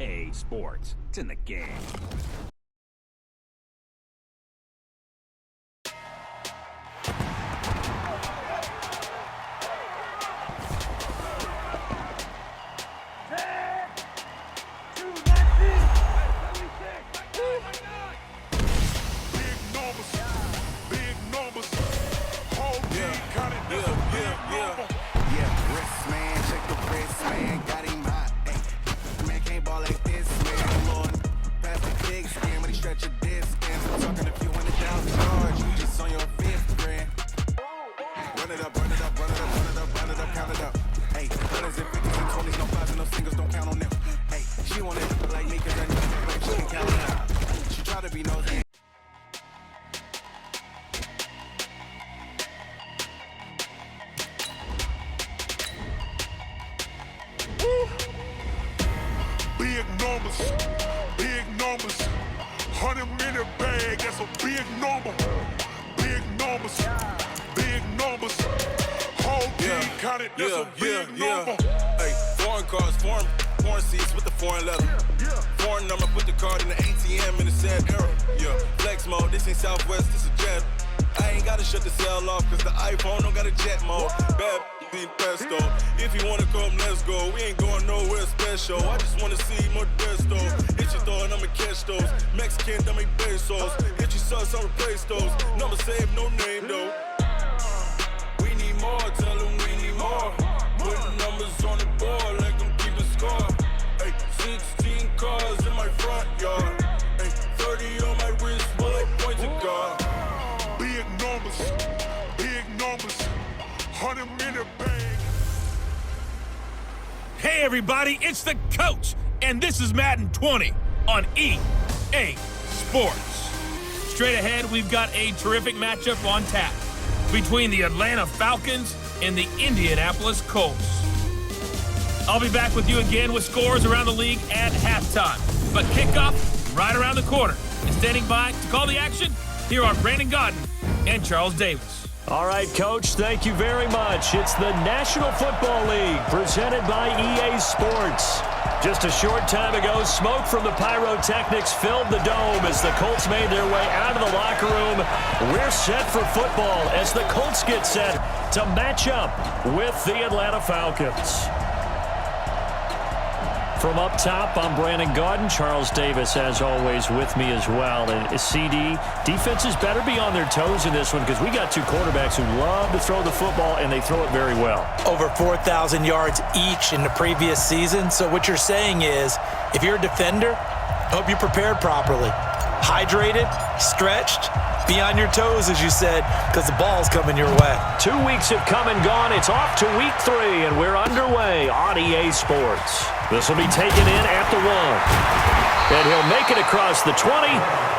EA Sports. It's in the game. Big numbers, 100-minute bag, that's a big number. Big numbers, whole team counted, that's a big number. Hey, foreign cars, foreign seats with the foreign leather. Foreign number, put the card in the ATM in the sad era. Yeah, flex mode, this ain't Southwest, this is jet. I ain't gotta shut the cell off, cause the iPhone don't got a jet mode. Bad be pesto. If you wanna come, let's go. We ain't going nowhere special. I just wanna see more Modesto. Hit your throw and I'ma catch those. Mexican, dummy pesos. Hit your sauce, I'll replace those. Number saved, no name though. We need more, tell them we need more. Putting numbers on the board, like them keep a score. Hey, 16 cars in my front yard. Hey, 30 on my wrist, while I point to God. Big numbers, 100-minute bag. Hey everybody, it's the coach, and this is Madden 20 on EA Sports. Straight ahead, we've got a terrific matchup on tap between the Atlanta Falcons and the Indianapolis Colts. I'll be back with you again with scores around the league at halftime. But kickoff right around the corner. And standing by to call the action, here are Brandon Godden and Charles Davis. All right, Coach, thank you very much. It's the National Football League presented by EA Sports. Just a short time ago, smoke from the pyrotechnics filled the dome as the Colts made their way out of the locker room. We're set for football as the Colts get set to match up with the Atlanta Falcons. From up top, I'm Brandon Godden. Charles Davis, as always, with me as well. And CD, defenses better be on their toes in this one because we got two quarterbacks who love to throw the football, and they throw it very well. Over 4,000 yards each in the previous season. So what you're saying is, if you're a defender, hope you prepared properly. Hydrated, stretched, be on your toes, as you said, because the ball's coming your way. 2 weeks have come and gone. It's off to week 3, and we're underway on EA Sports. This will be taken in at the 1. And he'll make it across the 20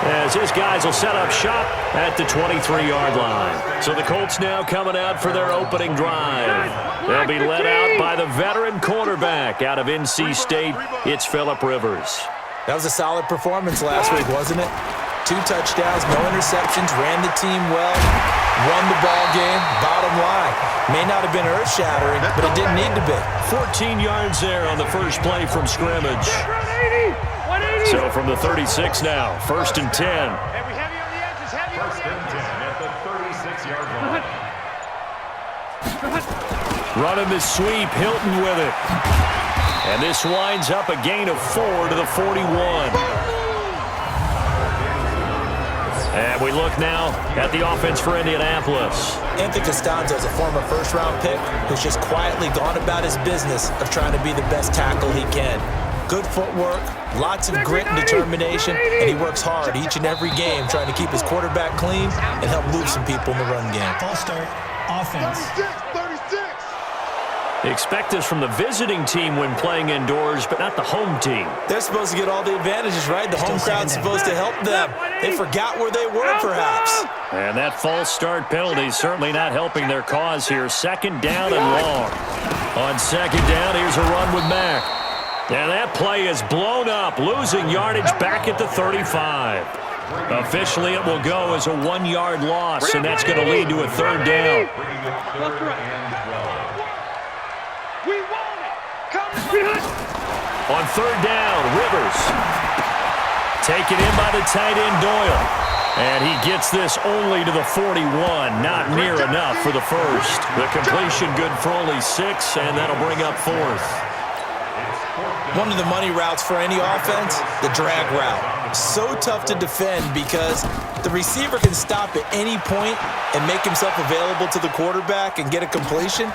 as his guys will set up shop at the 23-yard line. So the Colts now coming out for their opening drive. They'll be led out by the veteran quarterback out of NC State. It's Phillip Rivers. That was a solid performance last week, wasn't it? 2 touchdowns, no interceptions, ran the team well, won the ball game. Bottom line, may not have been earth-shattering, but it didn't need to be. 14 yards there on the first play from scrimmage. So from the 36 now, 1st and 10. First and 10 at the 36-yard line. Running the sweep, Hilton with it. And this winds up a gain of 4 to the 41. And we look now at the offense for Indianapolis. Anthony Costanzo is a former first-round pick who's just quietly gone about his business of trying to be the best tackle he can. Good footwork, lots of grit and determination, and he works hard each and every game trying to keep his quarterback clean and help move some people in the run game. False start, offense. 36. Expect this from the visiting team when playing indoors, but not the home team. They're supposed to get all the advantages, right? The home crowd's supposed to help them. They forgot where they were, perhaps. And that false start penalty is certainly not helping their cause here. 2nd down and long. On 2nd down, here's a run with Mack. And that play is blown up, losing yardage back at the 35. Officially, it will go as a 1-yard loss, and that's going to lead to a 3rd down. On third down, Rivers. Taken in by the tight end, Doyle. And he gets this only to the 41. Not near enough for the first. The completion good for only 6, and that'll bring up fourth. One of the money routes for any offense, the drag route. So tough to defend because the receiver can stop at any point and make himself available to the quarterback and get a completion.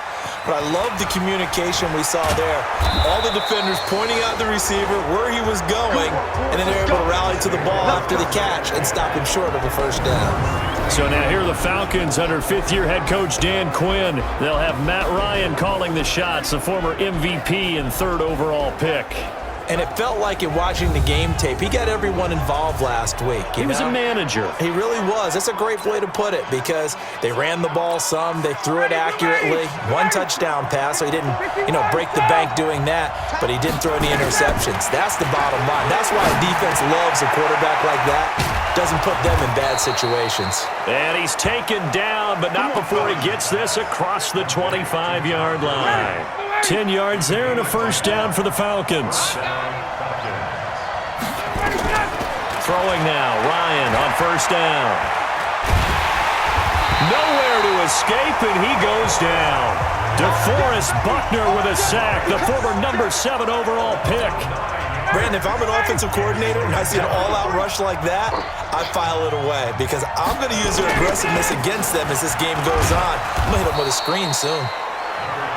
But I love the communication we saw there. All the defenders pointing out the receiver, where he was going, and then they're able to rally to the ball after the catch and stop him short of a first down. So now here are the Falcons under fifth-year head coach Dan Quinn. They'll have Matt Ryan calling the shots, the former MVP and third overall pick. And it felt like in watching the game tape, he got everyone involved last week. He was a manager. He really was. That's a great way to put it because they ran the ball some, they threw it accurately. One touchdown pass, so he didn't, break the bank doing that, but he didn't throw any interceptions. That's the bottom line. That's why a defense loves a quarterback like that. Doesn't put them in bad situations. And he's taken down, but not before he gets this across the 25-yard line. 10 yards there and a first down for the Falcons. Throwing now, Ryan on first down. Nowhere to escape, and he goes down. DeForest Buckner with a sack, the former number 7 overall pick. Brandon, if I'm an offensive coordinator and I see an all-out rush like that, I file it away because I'm going to use their aggressiveness against them as this game goes on. I'm going to hit them with a screen soon.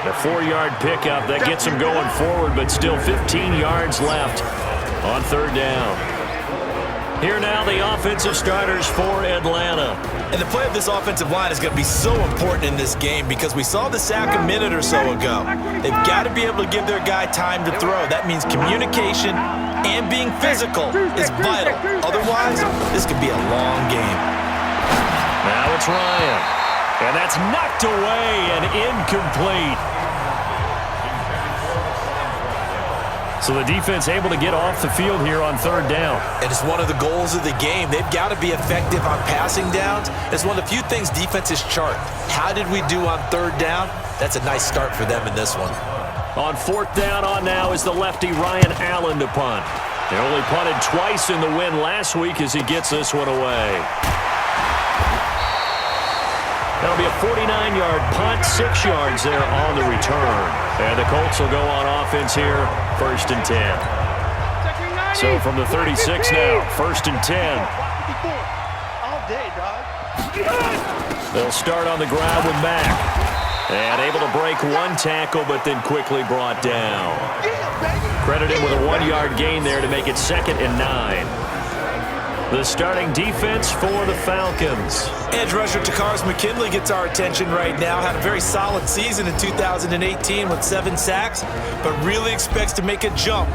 The 4-yard pickup, that gets him going forward, but still 15 yards left on third down. Here now the offensive starters for Atlanta. And the play of this offensive line is going to be so important in this game because we saw the sack a minute or so ago. They've got to be able to give their guy time to throw. That means communication and being physical is vital. Otherwise, this could be a long game. Now it's Ryan. And that's knocked away and incomplete. So the defense able to get off the field here on third down. And it's one of the goals of the game. They've got to be effective on passing downs. It's one of the few things defenses chart. How did we do on third down? That's a nice start for them in this one. On fourth down on now is the lefty Ryan Allen to punt. They only punted twice in the win last week as he gets this one away. That'll be a 49-yard punt, 6 yards there on the return. And the Colts will go on offense here, 1st and 10. So from the 36 now, 1st and 10. They'll start on the ground with Mack. And able to break one tackle, but then quickly brought down. Credited with a 1-yard gain there to make it 2nd and 9. The starting defense for the Falcons. Edge rusher Takars McKinley gets our attention right now. Had a very solid season in 2018 with 7 sacks, but really expects to make a jump.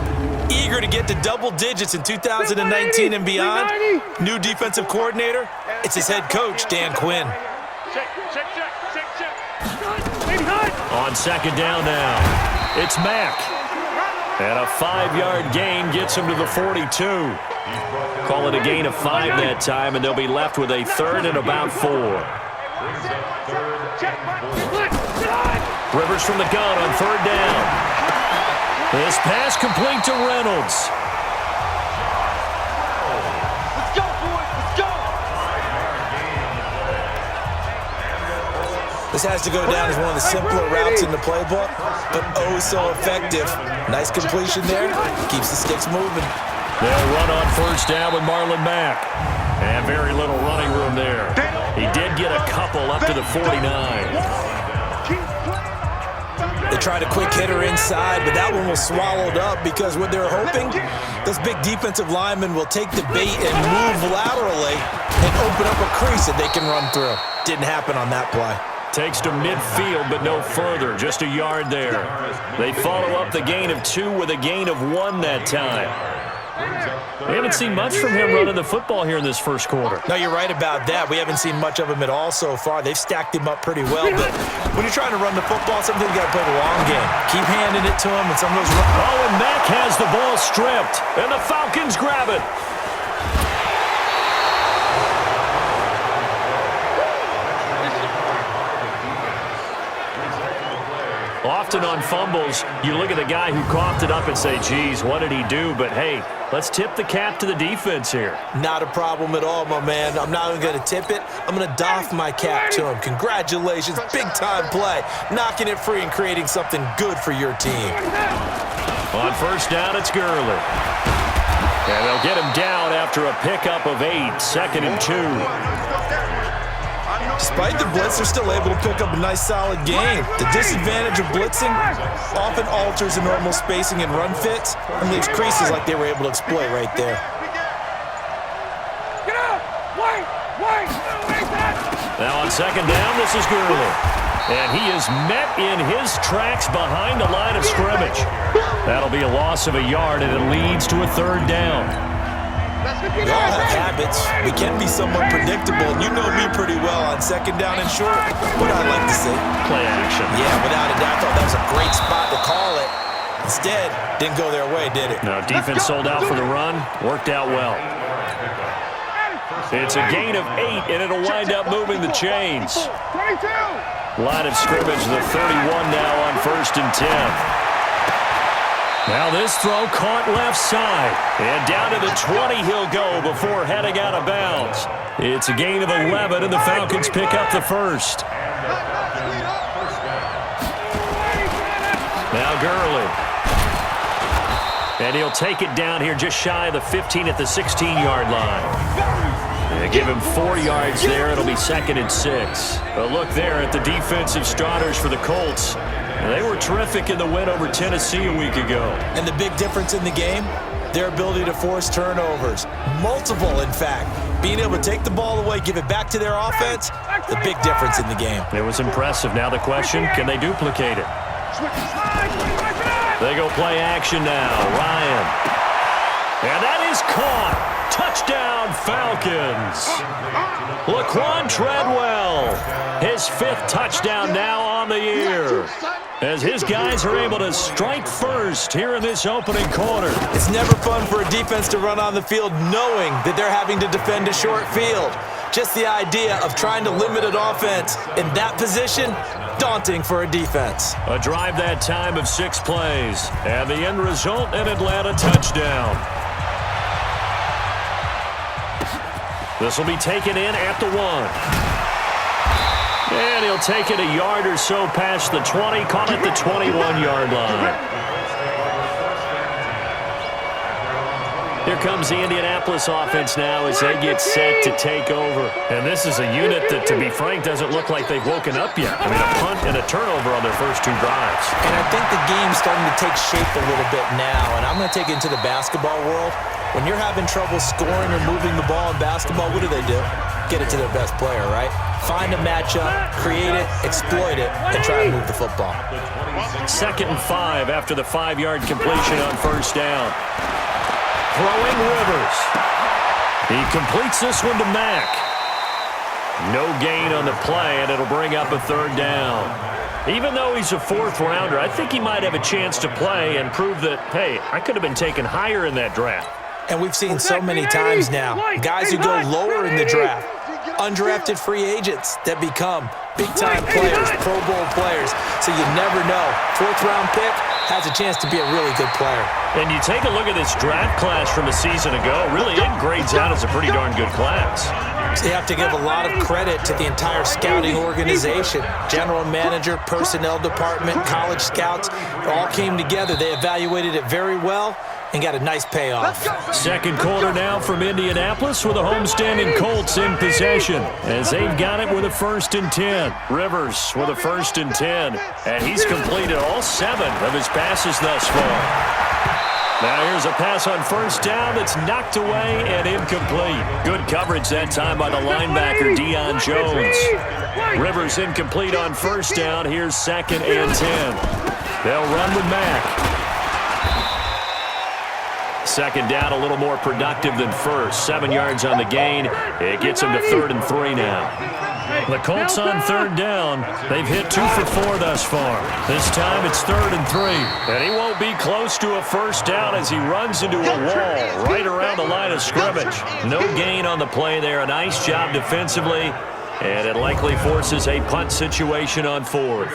Eager to get to double digits in 2019 and beyond. New defensive coordinator, it's his head coach, Dan Quinn. On 2nd down now, it's Mack. And a 5-yard gain gets him to the 42. Call it a gain of 5 that time, and they'll be left with a 3rd and about 4. Rivers from the gun on 3rd down. This pass complete to Reynolds. Let's go, boys. Let's go. This has to go down as one of the simpler routes in the playbook, but oh so effective. Nice completion there. Keeps the sticks moving. They'll run on 1st down with Marlon Mack. And very little running room there. He did get a couple up to the 49. They tried a quick hitter inside, but that one was swallowed up because what they're hoping, those big defensive linemen will take the bait and move laterally and open up a crease that they can run through. Didn't happen on that play. Takes to midfield, but no further. Just a yard there. They follow up the gain of 2 with a gain of 1 that time. We haven't seen much from him running the football here in this first quarter. No, you're right about that. We haven't seen much of him at all so far. They've stacked him up pretty well, but when you're trying to run the football, sometimes you got to play the long game. Keep handing it to him, and some of those... Oh, and Mack has the ball stripped, and the Falcons grab it. Often on fumbles, you look at the guy who coughed it up and say, geez, what did he do? But, hey, let's tip the cap to the defense here. Not a problem at all, my man. I'm not even going to tip it. I'm going to doff my cap to him. Congratulations. Big-time play. Knocking it free and creating something good for your team. On first down, it's Gurley. And they'll get him down after a pickup of 8, 2nd and 2. Despite the blitz, they're still able to pick up a nice, solid game. The disadvantage of blitzing often alters the normal spacing and run fits and leaves creases like they were able to exploit right there. Now on second down, this is Gurley. And he is met in his tracks behind the line of scrimmage. That'll be a loss of a yard, and it leads to a 3rd down. We all have habits. We can be somewhat predictable, and you know me pretty well on second down and short. What I like to say? Play action. Yeah, without a doubt, I thought that was a great spot to call it. Instead, didn't go their way, did it? No, defense sold out for the run. Worked out well. It's a gain of 8, and it'll wind up moving the chains. Line of scrimmage, the 31 now on 1st and 10. Now this throw caught left side. And down to the 20 he'll go before heading out of bounds. It's a gain of 11, and the Falcons pick up the first. Now Gurley. And he'll take it down here just shy of the 15 at the 16-yard line. They give him 4 yards there. It'll be 2nd and 6. A look there at the defensive starters for the Colts. They were terrific in the win over Tennessee a week ago. And the big difference in the game, their ability to force turnovers. Multiple, in fact. Being able to take the ball away, give it back to their offense, the big difference in the game. It was impressive. Now the question, can they duplicate it? They go play action now. Ryan. And that is caught. Touchdown, Falcons. Laquan Treadwell. His 5th touchdown now on the year, as his guys are able to strike first here in this opening quarter. It's never fun for a defense to run on the field knowing that they're having to defend a short field. Just the idea of trying to limit an offense in that position, daunting for a defense. A drive that time of 6 plays, and the end result, an Atlanta touchdown. This will be taken in at the 1. And he'll take it a yard or so past the 20, call it the 21-yard line. Here comes the Indianapolis offense now as they get set to take over. And this is a unit that, to be frank, doesn't look like they've woken up yet. I mean, a punt and a turnover on their first 2 drives. And I think the game's starting to take shape a little bit now. And I'm going to take it into the basketball world. When you're having trouble scoring or moving the ball in basketball, what do? Get it to their best player, right? Find a matchup, create it, exploit it, and try to move the football. 2nd and 5 after the 5-yard completion on first down. Throwing Rivers. He completes this one to Mack. No gain on the play, and it'll bring up a 3rd down. Even though he's a 4th rounder, I think he might have a chance to play and prove that, hey, I could have been taken higher in that draft. And we've seen so many times now, guys who go lower in the draft, undrafted free agents that become big-time players, Pro Bowl players. So you never know. 4th-round pick has a chance to be a really good player. And you take a look at this draft class from a season ago, really it grades out as a pretty darn good class. So you have to give a lot of credit to the entire scouting organization. General manager, personnel department, college scouts, all came together. They evaluated it very well and got a nice payoff. 2nd quarter now from Indianapolis with the homestanding Colts in possession as they've got it with a 1st and 10. Rivers with a 1st and 10, and he's completed all 7 of his passes thus far. Now here's a pass on first down that's knocked away and incomplete. Good coverage that time by the linebacker, Deion Jones. Rivers incomplete on first down. Here's 2nd and 10. They'll run with Mack. 2nd down, a little more productive than first. 7 yards on the gain. It gets them to 3rd and 3 now. The Colts on 3rd down. They've hit 2 for 4 thus far. This time it's 3rd and 3. And he won't be close to a first down as he runs into a wall right around the line of scrimmage. No gain on the play there. A nice job defensively. And it likely forces a punt situation on 4th.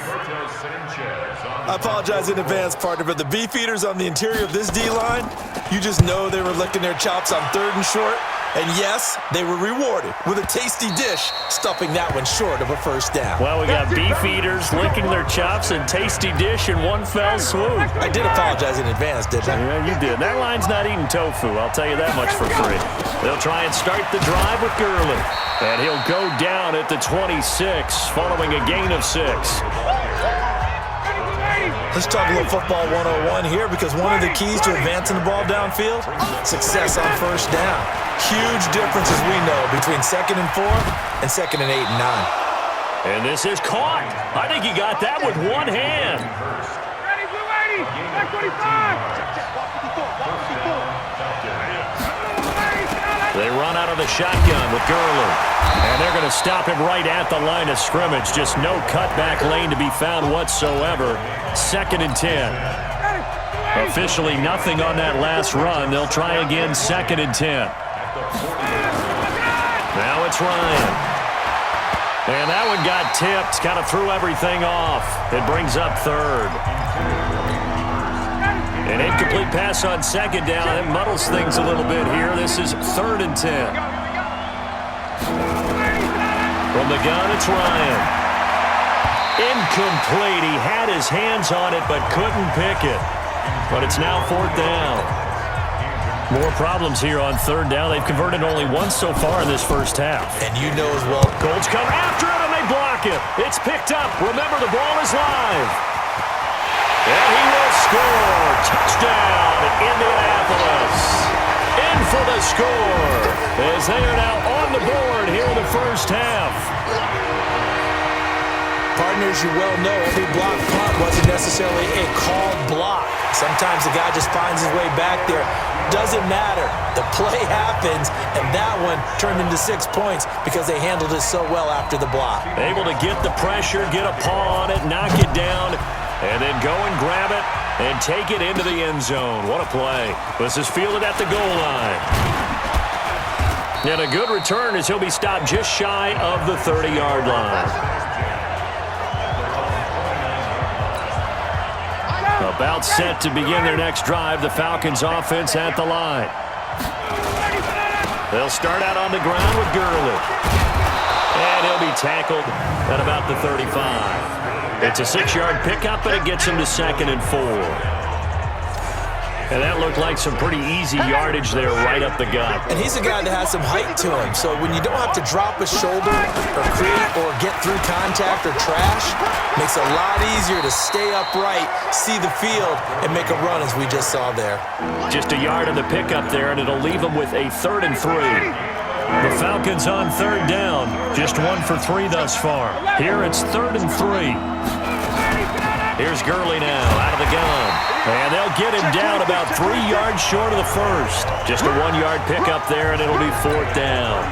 I apologize in advance, partner, but the beefeaters on the interior of this D-line, you just know they were licking their chops on 3rd and short. And yes, they were rewarded with a tasty dish, stuffing that one short of a first down. Well, we got beefeaters licking their chops and tasty dish in one fell swoop. I did apologize in advance, didn't I? Yeah, you did. That line's not eating tofu, I'll tell you that much for free. They'll try and start the drive with Gurley. And he'll go down at the 26, following a gain of 6. Let's talk a little football 101 here, because one of the keys to advancing the ball downfield, success on first down. Huge difference, as we know, between 2nd and 4 and 2nd and 8 and 9. And this is caught. I think he got that with one hand. Ready, blue 80, back 25. They run out of the shotgun with Gurley. And they're going to stop him right at the line of scrimmage. Just no cutback lane to be found whatsoever. 2nd and 10. Officially nothing on that last run. They'll try again 2nd and 10. Now it's Ryan. And that one got tipped. Kind of threw everything off. It brings up 3rd. An incomplete pass on 2nd down. It muddles things a little bit here. This is 3rd and 10. From the gun, it's Ryan. Incomplete. He had his hands on it but couldn't pick it. But it's now 4th down. More problems here on 3rd down. They've converted only once so far in this first half. And you know as well, Colts come after it, and they block it. It's picked up. Remember, the ball is live. And he will score. Touchdown, Indianapolis. In for the score, as they are now on the board here in the first half. partners, you well know, every block punt wasn't necessarily a called block. Sometimes the guy just finds his way back there. Doesn't matter. The play happens, and that one turned into 6 points because they handled it so well after the block. Able to get the pressure, get a paw on it, knock it down, and then go and grab it and take it into the end zone. What a play. This is fielded at the goal line. And a good return as he'll be stopped just shy of the 30-yard line. About set to begin their next drive. The Falcons offense at the line. They'll start out on the ground with Gurley. And he'll be tackled at about the 35. It's a 6-yard pickup, and it gets him to 2nd and 4. And that looked like some pretty easy yardage there right up the gut. And he's a guy that has some height to him. So when you don't have to drop a shoulder or create or get through contact or trash, makes it a lot easier to stay upright, see the field, and make a run as we just saw there. Just a yard in the pickup there, and it'll leave him with a 3rd and 3. The Falcons on 3rd down. Just 1 for 3 thus far. Here it's 3rd and 3. Here's Gurley now, out of the gun. And they'll get him down about 3 yards short of the first. Just a 1-yard pickup there, and it'll be 4th down.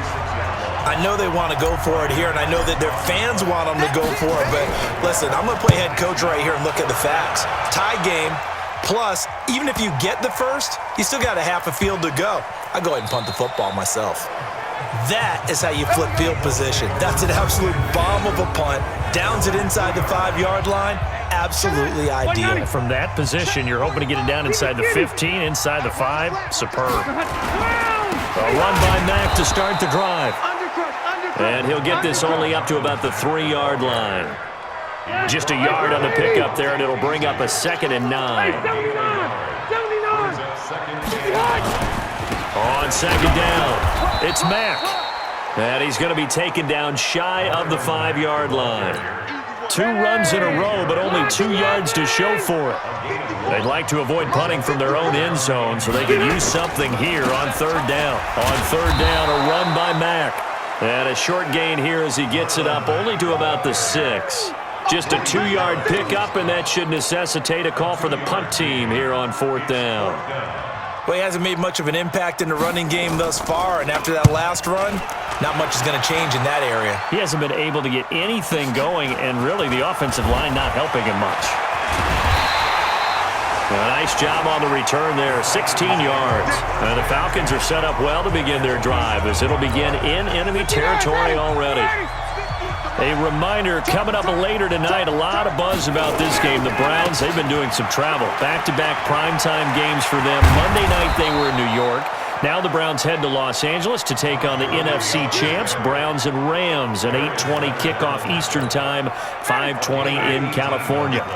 I know they want to go for it here, and I know that their fans want them to go for it. But listen, I'm going to play head coach right here and look at the facts. Tie game, plus, even if you get the first, you still got a half a field to go. I go ahead and punt the football myself. That is how you flip field position. That's an absolute bomb of a punt. Downs it inside the 5-yard line. Absolutely ideal. From that position, you're hoping to get it down inside the 15, inside the 5. Superb. A run by Mack to start the drive. And he'll get this only up to about the 3-yard line. Just a yard on the pickup there, and it'll bring up a 2nd and 9. On 2nd down, it's Mack. And he's going to be taken down shy of the 5-yard line. 2 runs in a row, but only 2 yards to show for it. They'd like to avoid punting from their own end zone, so they can use something here on 3rd down. On 3rd down, a run by Mack. And a short gain here as he gets it up only to about the 6. Just a 2-yard pickup, and that should necessitate a call for the punt team here on 4th down. Well, he hasn't made much of an impact in the running game thus far, and after that last run, not much is going to change in that area. He hasn't been able to get anything going, and really the offensive line not helping him much. A nice job on the return there, 16 yards. And the Falcons are set up well to begin their drive as it'll begin in enemy territory already. A reminder, coming up later tonight, a lot of buzz about this game. The Browns, they've been doing some travel. Back-to-back primetime games for them. Monday night they were in New York. Now the Browns head to Los Angeles to take on the NFC champs, Browns and Rams, an 8:20 kickoff Eastern time, 5:20 in California.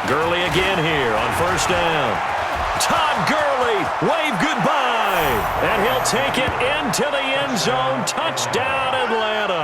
Gurley again here on first down. Todd Gurley, wave goodbye. And he'll take it into the end zone. Touchdown, Atlanta.